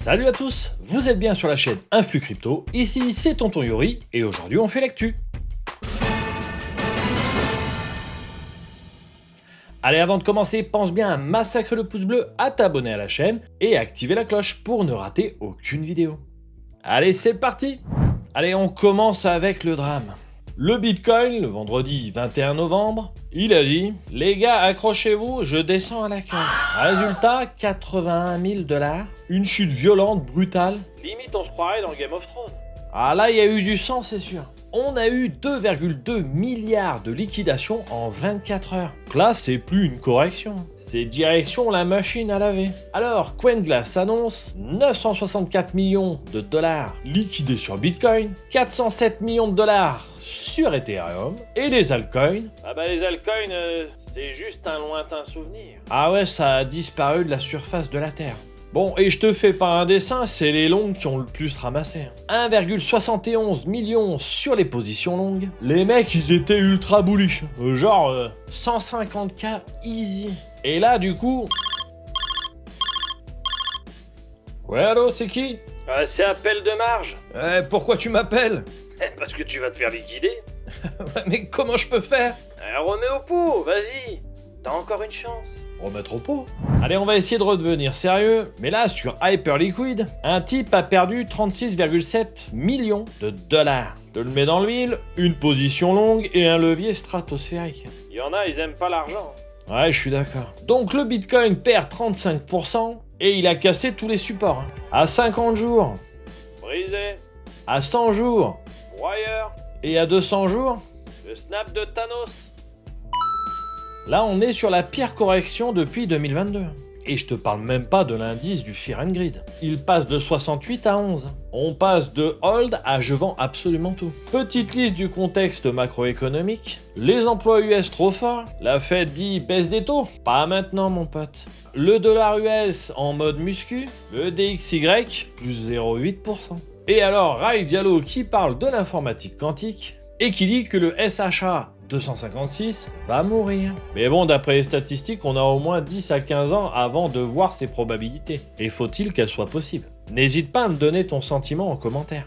Salut à tous, vous êtes bien sur la chaîne Influx Crypto, ici c'est Tonton Yori et aujourd'hui on fait l'actu. Allez, avant de commencer, pense bien à massacrer le pouce bleu, à t'abonner à la chaîne et à activer la cloche pour ne rater aucune vidéo. Allez, c'est parti. Allez, on commence avec le drame. Le Bitcoin, le vendredi 21 novembre, il a dit « Les gars, accrochez-vous, je descends à la queue ». Résultat, 81 000 $, une chute violente, brutale. Limite, on se croirait dans Game of Thrones. Ah là, il y a eu du sang, c'est sûr. On a eu 2,2 milliards de liquidations en 24 heures. Là, c'est plus une correction, c'est direction la machine à laver. Alors, CoinGlass annonce 964 millions de dollars liquidés sur Bitcoin, 407 millions de dollars sur Ethereum et les altcoins. Ah bah les altcoins, c'est juste un lointain souvenir. Ah ouais, ça a disparu de la surface de la Terre. Bon, et je te fais pas un dessin, c'est les longues qui ont le plus ramassé. 1,71 million sur les positions longues. Les mecs, ils étaient ultra bullish. Genre, 150K easy. Et là, du coup... Ouais, allô, c'est qui? C'est appel de marge. Pourquoi tu m'appelles? Parce que tu vas te faire liquider. Mais comment je peux faire? Remets au pot, vas-y. T'as encore une chance. Remettre au pot. Allez, on va essayer de redevenir sérieux. Mais là, sur Hyperliquid, un type a perdu 36,7 millions de dollars. Je le mets dans l'huile, une position longue et un levier stratosphérique. Il y en a, ils aiment pas l'argent. Ouais, je suis d'accord. Donc le Bitcoin perd 35% et il a cassé tous les supports. À 50 jours. Brisé. À 100 jours. Wire. Et à 200 jours. Le snap de Thanos. Là, on est sur la pire correction depuis 2022. Et je te parle même pas de l'indice du Fear and Greed. Il passe de 68 à 11. On passe de hold à je vends absolument tout. Petite liste du contexte macroéconomique. Les emplois US trop forts. La Fed dit baisse des taux. Pas maintenant, mon pote. Le dollar US en mode muscu. Le DXY plus 0,8%. Et alors, Ray Diallo qui parle de l'informatique quantique et qui dit que le SHA 256 va mourir. Mais bon, d'après les statistiques, on a au moins 10 à 15 ans avant de voir ces probabilités. Et faut-il qu'elles soient possibles? N'hésite pas à me donner ton sentiment en commentaire.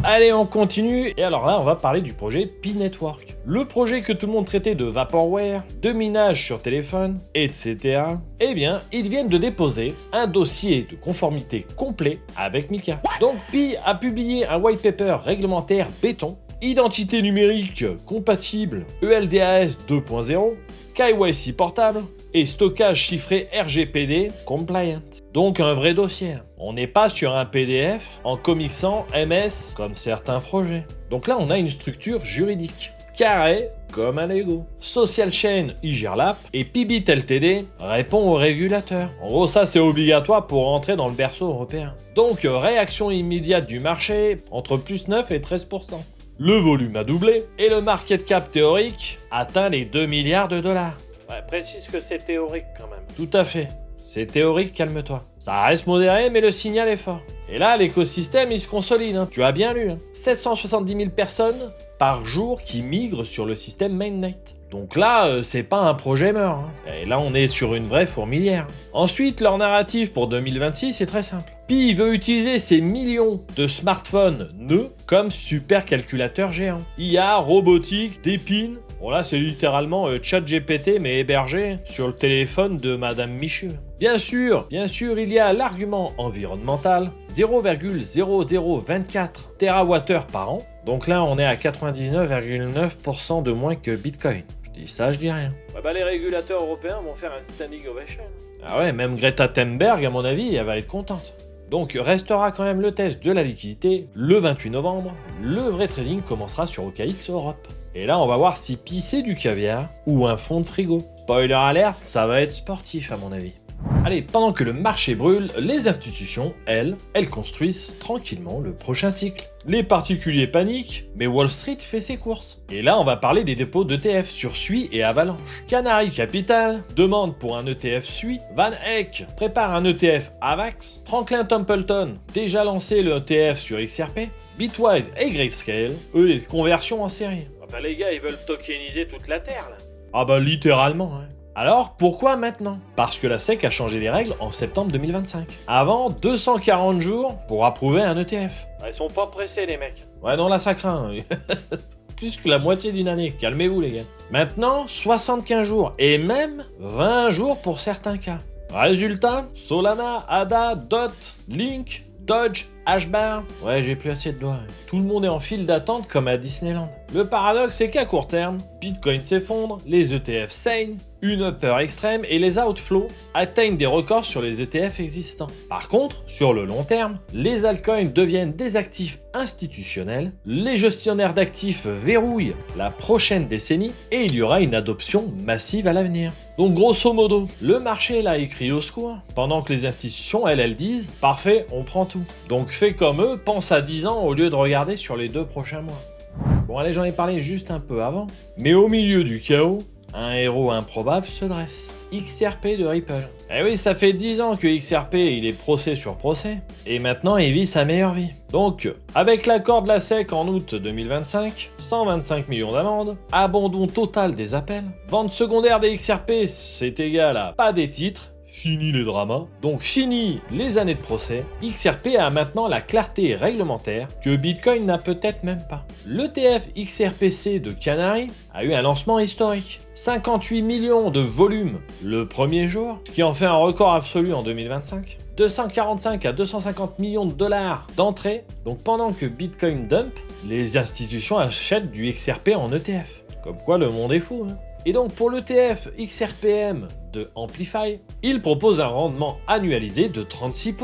Allez, on continue, et alors là, on va parler du projet P-Network. Le projet que tout le monde traitait de Vaporware, de minage sur téléphone, etc. Eh bien, ils viennent de déposer un dossier de conformité complet avec Mika. Donc, Pi a publié un white paper réglementaire béton, identité numérique compatible ELDAS 2.0, KYC portable et stockage chiffré RGPD compliant. Donc un vrai dossier. On n'est pas sur un PDF en comic sans MS comme certains projets. Donc là on a une structure juridique. Carré comme un Lego. Social Chain y gère l'app et Pibit Ltd répond au régulateur. En gros ça c'est obligatoire pour rentrer dans le berceau européen. Donc réaction immédiate du marché entre plus 9 et 13%. Le volume a doublé et le market cap théorique atteint les 2 milliards de dollars. Ouais, précise que c'est théorique quand même. Tout à fait. C'est théorique, calme-toi. Ça reste modéré, mais le signal est fort. Et là, l'écosystème, il se consolide. Tu as bien lu. 770 000 personnes par jour qui migrent sur le système mainnet. Donc là, c'est pas un projet mort. Et là, on est sur une vraie fourmilière. Ensuite, leur narratif pour 2026 est très simple. Pi veut utiliser ces millions de smartphones nœuds comme supercalculateurs géants. IA, robotique, d'épines. Bon là, c'est littéralement ChatGPT mais hébergé sur le téléphone de Madame Michu. Bien sûr, il y a l'argument environnemental. 0,0024 TWh par an. Donc là, on est à 99,9% de moins que Bitcoin. Je dis ça, je dis rien. Ouais, bah les régulateurs européens vont faire un standing ovation. Ah ouais, même Greta Thunberg, à mon avis, elle va être contente. Donc restera quand même le test de la liquidité le 28 novembre. Le vrai trading commencera sur OKX Europe. Et là, on va voir si Pi c'est du caviar ou un fond de frigo. Spoiler alerte, ça va être sportif à mon avis. Allez, pendant que le marché brûle, les institutions, elles construisent tranquillement le prochain cycle. Les particuliers paniquent, mais Wall Street fait ses courses. Et là, on va parler des dépôts d'ETF sur SUI et Avalanche. Canary Capital demande pour un ETF SUI, Van Eck prépare un ETF AVAX, Franklin Templeton déjà lancé le ETF sur XRP, Bitwise et Grayscale, eux les conversions en série. Enfin les gars, ils veulent tokeniser toute la Terre là. Ah bah littéralement, hein. Alors pourquoi maintenant? Parce que la SEC a changé les règles en septembre 2025. Avant, 240 jours pour approuver un ETF. Ils sont pas pressés, les mecs. Ouais, non, là ça craint. Plus que la moitié d'une année. Calmez-vous, les gars. Maintenant, 75 jours et même 20 jours pour certains cas. Résultat, Solana, ADA, DOT, Link, Dodge, Hbar. Ouais, j'ai plus assez de doigts. Tout le monde est en file d'attente comme à Disneyland. Le paradoxe, c'est qu'à court terme, Bitcoin s'effondre, les ETF saignent, une peur extrême et les outflows atteignent des records sur les ETF existants. Par contre, sur le long terme, les altcoins deviennent des actifs institutionnels, les gestionnaires d'actifs verrouillent la prochaine décennie et il y aura une adoption massive à l'avenir. Donc grosso modo, le marché là écrit au secours, pendant que les institutions, elles disent « Parfait, on prend tout ». Donc fais comme eux, pense à 10 ans au lieu de regarder sur les 2 prochains mois. Bon allez, j'en ai parlé juste un peu avant, mais au milieu du chaos, un héros improbable se dresse. XRP de Ripple. Eh oui, ça fait 10 ans que XRP il est procès sur procès, et maintenant il vit sa meilleure vie. Donc, avec l'accord de la SEC en août 2025, 125 millions d'amendes, abandon total des appels, vente secondaire des XRP c'est égal à pas des titres, fini les dramas, donc fini les années de procès, XRP a maintenant la clarté réglementaire que Bitcoin n'a peut-être même pas. L'ETF XRPC de Canary a eu un lancement historique. 58 millions de volume le premier jour, ce qui en fait un record absolu en 2025. 245 à 250 millions de dollars d'entrée, donc pendant que Bitcoin dump, les institutions achètent du XRP en ETF. Comme quoi le monde est fou, hein. Et donc pour l'ETF XRPM de Amplify, il propose un rendement annualisé de 36%,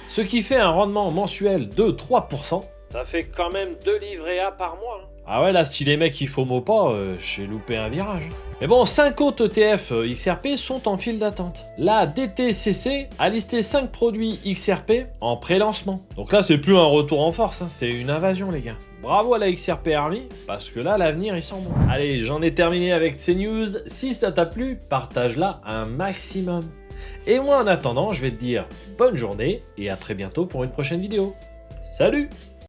ce qui fait un rendement mensuel de 3%. Ça fait quand même 2 livrets A par mois. Ah ouais, là, si les mecs ils FOMO pas, j'ai loupé un virage. Mais bon, 5 autres ETF XRP sont en file d'attente. La DTCC a listé 5 produits XRP en pré-lancement. Donc là, c'est plus un retour en force, hein, c'est une invasion, les gars. Bravo à la XRP Army, parce que là, l'avenir, il sent bon. Allez, j'en ai terminé avec ces news. Si ça t'a plu, partage-la un maximum. Et moi, en attendant, je vais te dire bonne journée et à très bientôt pour une prochaine vidéo. Salut!